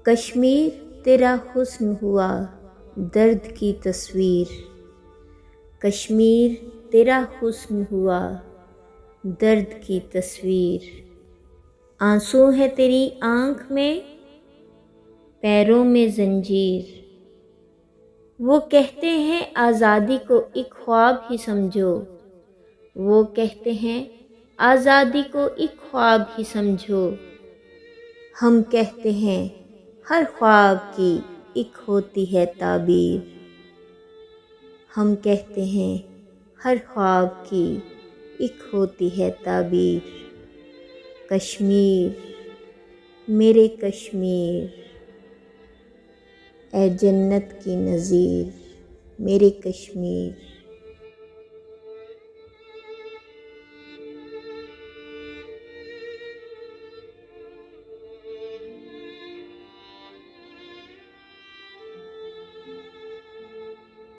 کشمیر تیرا حسن ہوا درد کی تصویر، کشمیر تیرا حسن ہوا درد کی تصویر، آنسو ہے تیری آنکھ میں پیروں میں زنجیر، وہ کہتے ہیں آزادی کو ایک خواب ہی سمجھو، وہ کہتے ہیں آزادی کو ایک خواب ہی سمجھو، ہم کہتے ہیں ہر خواب کی ایک ہوتی ہے تعبیر، ہم کہتے ہیں ہر خواب کی ایک ہوتی ہے تعبیر، کشمیر میرے کشمیر، اے جنت کی نظیر میرے کشمیر۔